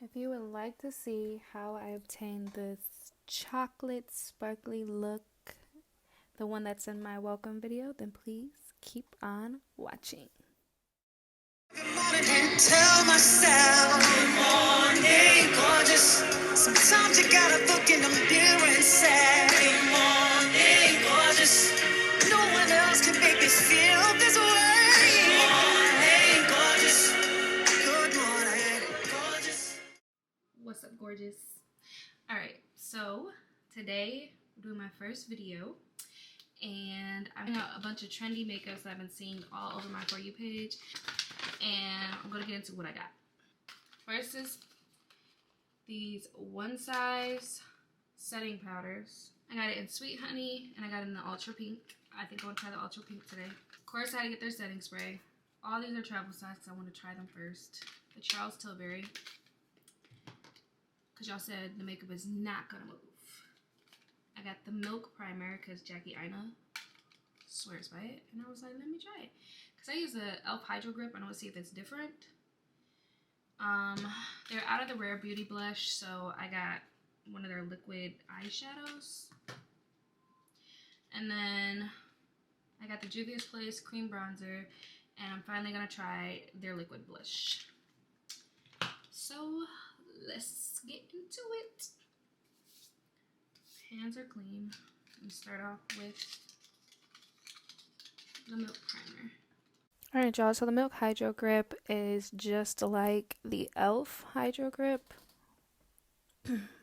If you would like to see how I obtained this chocolate sparkly look, the one that's in my welcome video, then please keep on watching. Good morning and tell myself, good morning, gorgeous. Sometimes you gotta look in the mirror and say, good morning, gorgeous. No one else can make me feel this way. Good morning, gorgeous. Good morning, gorgeous. What's up, gorgeous? Alright, so today I'm doing my first video, and I'm doing a bunch of trendy makeups that I've been seeing all over my For You page, and I'm going to get into what I got. First is these one size setting powders. I got it in Sweet Honey, and I got it in the Ultra Pink. I think I want to try the Ultra Pink today. Of course, I had to get their setting spray. All these are travel size, so I want to try them first. The Charoltte Tilbury, because y'all said the makeup is not going to move. I got the Milk Primer, because Jackie Aina swears by it, and I was like, let me try it. Because I use the e.l.f. Hydro Grip. I want to see if it's different. They're out of the Rare Beauty blush, so I got one of their liquid eyeshadows. And then I got the Juvias Place Cream Bronzer, and I'm finally going to try their liquid blush. So let's get into it. Hands are clean. Let me start off with the Milk Primer. Alright, y'all, so the Milk Hydro Grip is just like the e.l.f. Hydro Grip,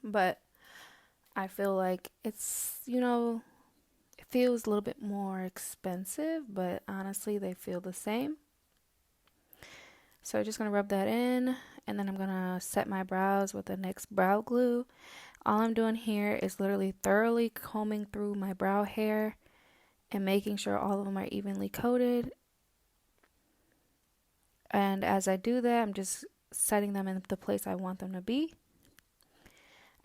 but I feel like it's, it feels a little bit more expensive, but honestly, they feel the same. So I'm just going to rub that in, and then I'm going to set my brows with the NYX Brow Glue. All I'm doing here is literally thoroughly combing through my brow hair and making sure all of them are evenly coated. And as I do that, I'm just setting them in the place I want them to be.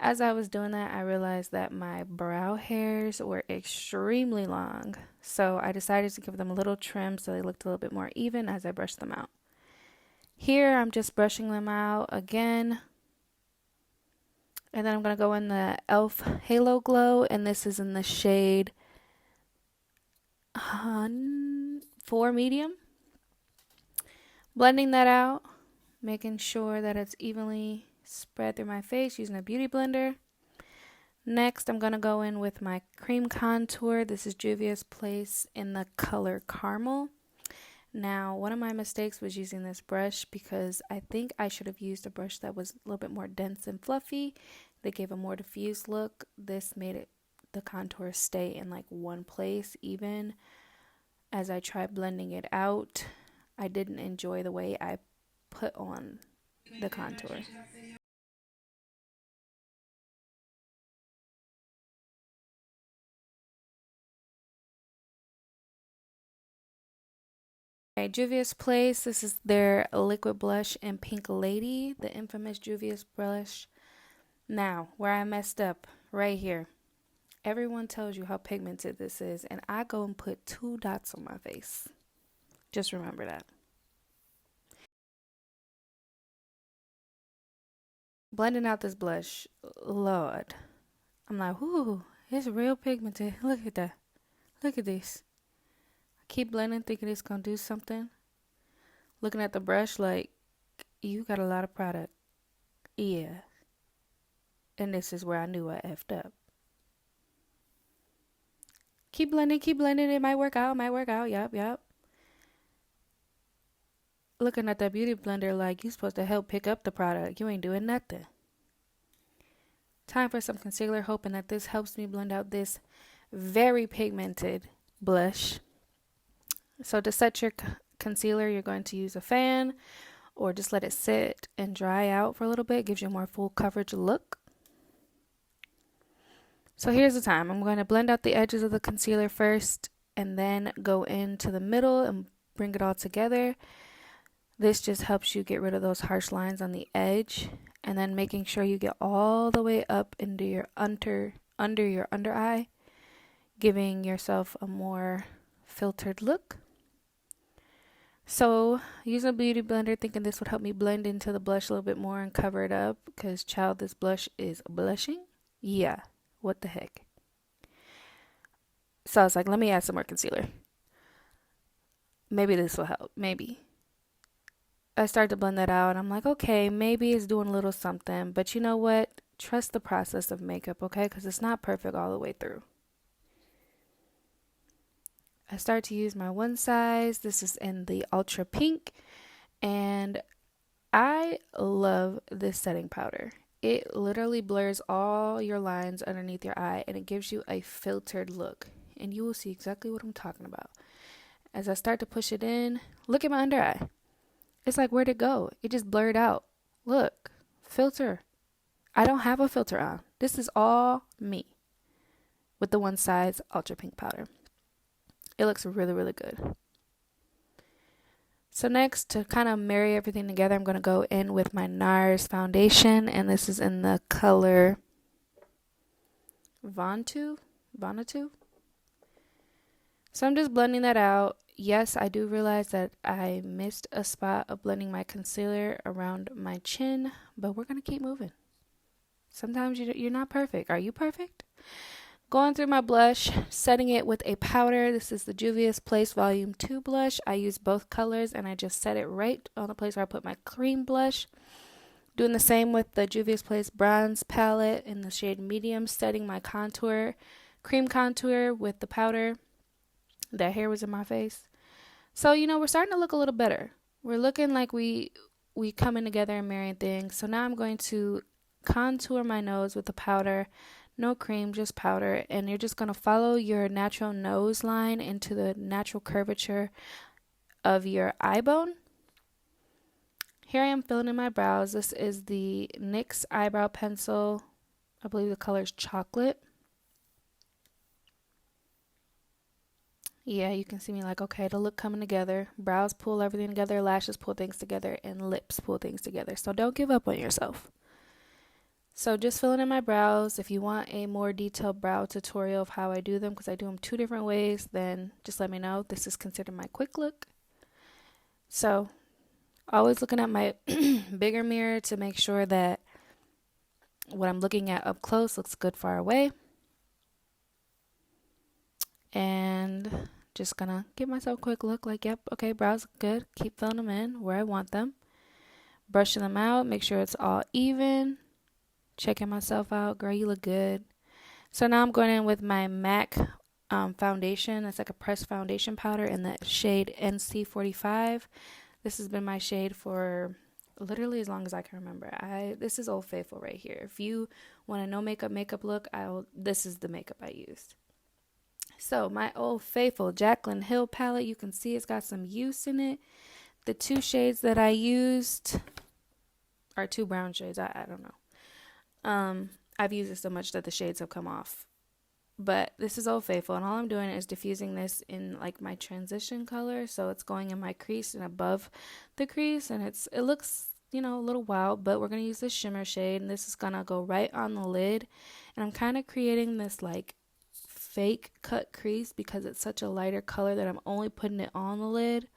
As I was doing that, I realized that my brow hairs were extremely long. So I decided to give them a little trim so they looked a little bit more even as I brushed them out. Here, I'm just brushing them out again. And then I'm going to go in the e.l.f. Halo Glow, and this is in the shade 4 Medium. Blending that out, making sure that it's evenly spread through my face using a beauty blender. Next, I'm going to go in with my cream contour. This is Juvia's Place in the color Caramel. Now, one of my mistakes was using this brush because I think I should have used a brush that was a little bit more dense and fluffy. That gave a more diffused look. This made the contour stay in like one place even. As I tried blending it out, I didn't enjoy the way I put on the contour. Okay, Juvia's Place, this is their liquid blush in Pink Lady, the infamous Juvia's blush. Now, where I messed up, right here. Everyone tells you how pigmented this is, and I go and put 2 dots on my face. Just remember that. Blending out this blush, Lord. I'm like, ooh, it's real pigmented. Look at that. Look at this. I keep blending, thinking it's going to do something. Looking at the brush like, you got a lot of product. Yeah. And this is where I knew I effed up. Keep blending. It might work out. Yup. Looking at that beauty blender like you're supposed to help pick up the product. You ain't doing nothing. Time for some concealer, hoping that this helps me blend out this very pigmented blush. So to set your concealer, you're going to use a fan or just let it sit and dry out for a little bit. Gives you a more full coverage look. So here's the time. I'm going to blend out the edges of the concealer first and then go into the middle and bring it all together. This just helps you get rid of those harsh lines on the edge, and then making sure you get all the way up into your under your eye, giving yourself a more filtered look. So, using a beauty blender, thinking this would help me blend into the blush a little bit more and cover it up. Because, child, this blush is blushing. Yeah, what the heck. So, I was like, let me add some more concealer. Maybe this will help. Maybe. I started to blend that out. I'm like, okay, maybe it's doing a little something. But you know what? Trust the process of makeup, okay? Because it's not perfect all the way through. I start to use my one size. This is in the ultra pink. And I love this setting powder. It literally blurs all your lines underneath your eye and it gives you a filtered look. And you will see exactly what I'm talking about. As I start to push it in, look at my under eye. It's like, where'd it go? It just blurred out. Look, filter. I don't have a filter on. This is all me with the one size ultra pink powder. It looks really, really good. So next, to kind of marry everything together, I'm going to go in with my NARS foundation. And this is in the color Vantu. So I'm just blending that out. Yes, I do realize that I missed a spot of blending my concealer around my chin, but we're going to keep moving. Sometimes you're not perfect. Are you perfect? Going through my blush, setting it with a powder. This is the Juvias Place Volume 2 blush. I use both colors and I just set it right on the place where I put my cream blush. Doing the same with the Juvias Place Bronze palette in the shade Medium, setting my contour, cream contour with the powder. That hair was in my face. So, we're starting to look a little better. We're looking like we coming together and marrying things. So now I'm going to contour my nose with the powder. No cream, just powder. And you're just going to follow your natural nose line into the natural curvature of your eye bone. Here I am filling in my brows. This is the NYX eyebrow pencil. I believe the color is chocolate. Yeah, you can see me like, okay, the look coming together. Brows pull everything together, lashes pull things together, and lips pull things together. So don't give up on yourself. So just filling in my brows. If you want a more detailed brow tutorial of how I do them, because I do them 2 different ways, then just let me know. This is considered my quick look. So always looking at my bigger mirror to make sure that what I'm looking at up close looks good far away. And just gonna give myself a quick look like, yep, okay, brows look good. Keep filling them in where I want them. Brushing them out, make sure it's all even. Checking myself out. Girl, you look good. So now I'm going in with my MAC foundation. It's like a pressed foundation powder in the shade NC45. This has been my shade for literally as long as I can remember. This is Old Faithful right here. If you want a no makeup look, this is the makeup I used. So my Old Faithful Jaclyn Hill palette, you can see it's got some use in it. The 2 shades that I used are 2 brown shades. I don't know. I've used it so much that the shades have come off. But this is Old Faithful, and all I'm doing is diffusing this in like my transition color. So it's going in my crease and above the crease, and it looks, a little wild, but we're going to use this shimmer shade, and this is going to go right on the lid. And I'm kind of creating this like fake cut crease because it's such a lighter color that I'm only putting it on the lid.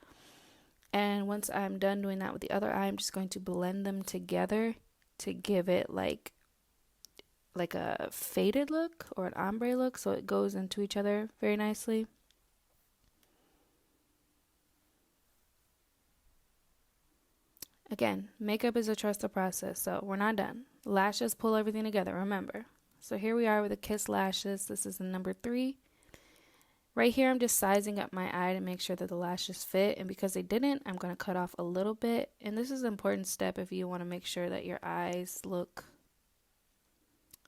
And once I'm done doing that with the other eye, I'm just going to blend them together to give it like a faded look or an ombre look, so it goes into each other very nicely. Again, makeup is a trusted process, so we're not done. Lashes pull everything together, remember. So here we are with the Kiss lashes. This is the number 3. Right here, I'm just sizing up my eye to make sure that the lashes fit. And because they didn't, I'm going to cut off a little bit. And this is an important step if you want to make sure that your eyes look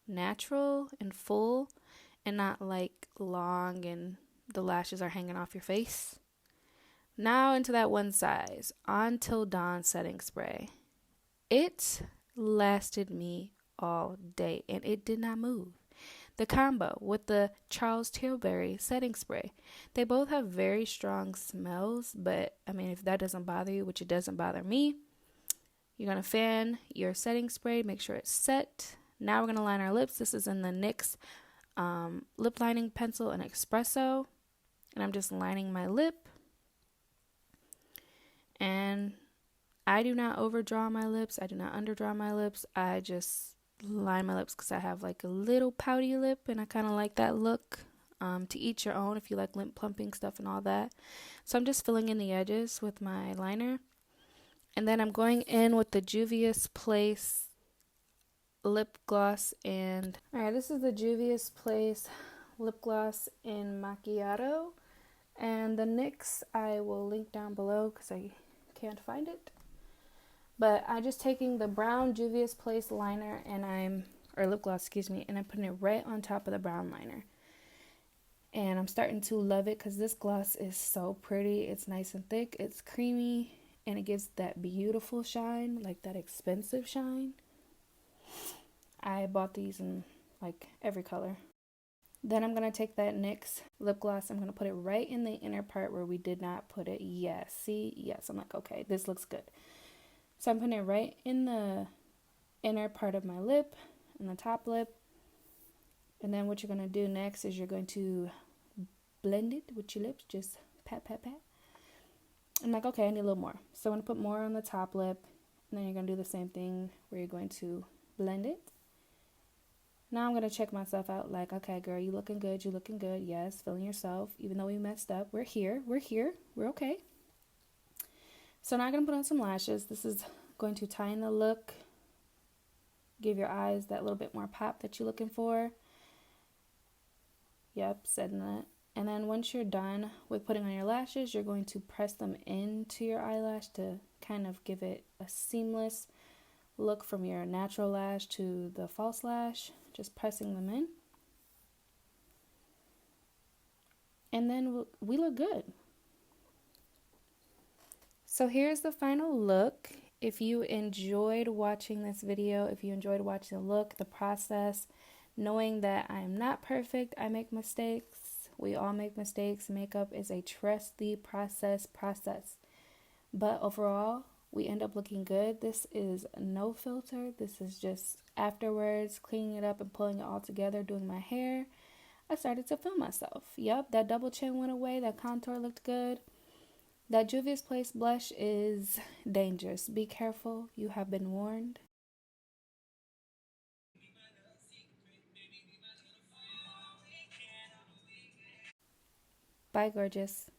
natural and full and not like long and the lashes are hanging off your face. Now into that one size Until Dawn setting spray. It lasted me all day and it did not move. The combo with the Tilbury setting spray. They both have very strong smells, but if that doesn't bother you, which it doesn't bother me, you're going to fan your setting spray, make sure it's set. Now we're going to line our lips. This is in the NYX lip lining pencil in Espresso. And I'm just lining my lip. And I do not overdraw my lips. I do not underdraw my lips. I just line my lips because I have like a little pouty lip and I kind of like that look. To each your own if you like lip plumping stuff and all that. So I'm just filling in the edges with my liner. And then I'm going in with the Juvias Place lip gloss. And alright, this is the Juvias Place lip gloss in Macchiato. And the NYX I will link down below because I can't find it. But I'm just taking the brown Juvia's Place liner or lip gloss, and I'm putting it right on top of the brown liner. And I'm starting to love it because this gloss is so pretty. It's nice and thick, it's creamy, and it gives that beautiful shine, like that expensive shine. I bought these in like every color. Then I'm going to take that NYX lip gloss. I'm going to put it right in the inner part where we did not put it. Yes, see? Yes, I'm like, okay, this looks good. So I'm putting it right in the inner part of my lip, in the top lip. And then what you're going to do next is you're going to blend it with your lips. Just pat, pat, pat. I'm like, okay, I need a little more. So I'm going to put more on the top lip. And then you're going to do the same thing where you're going to blend it. Now I'm going to check myself out like, okay, girl, you looking good. You looking good. Yes, feeling yourself. Even though we messed up, we're here. We're here. We're okay. So now I'm going to put on some lashes. This is going to tie in the look. Give your eyes that little bit more pop that you're looking for. Yep, setting that. And then once you're done with putting on your lashes, you're going to press them into your eyelash to kind of give it a seamless look from your natural lash to the false lash. Just pressing them in. And then we look good. So here's the final look. If you enjoyed watching this video, if you enjoyed watching the look, the process, knowing that I'm not perfect, I make mistakes. We all make mistakes. Makeup is a trusty process. But overall, we end up looking good. This is no filter. This is just afterwards, cleaning it up and pulling it all together, doing my hair. I started to feel myself. Yep, that double chin went away. That contour looked good. That Juvia's Place blush is dangerous. Be careful. You have been warned. Bye, gorgeous.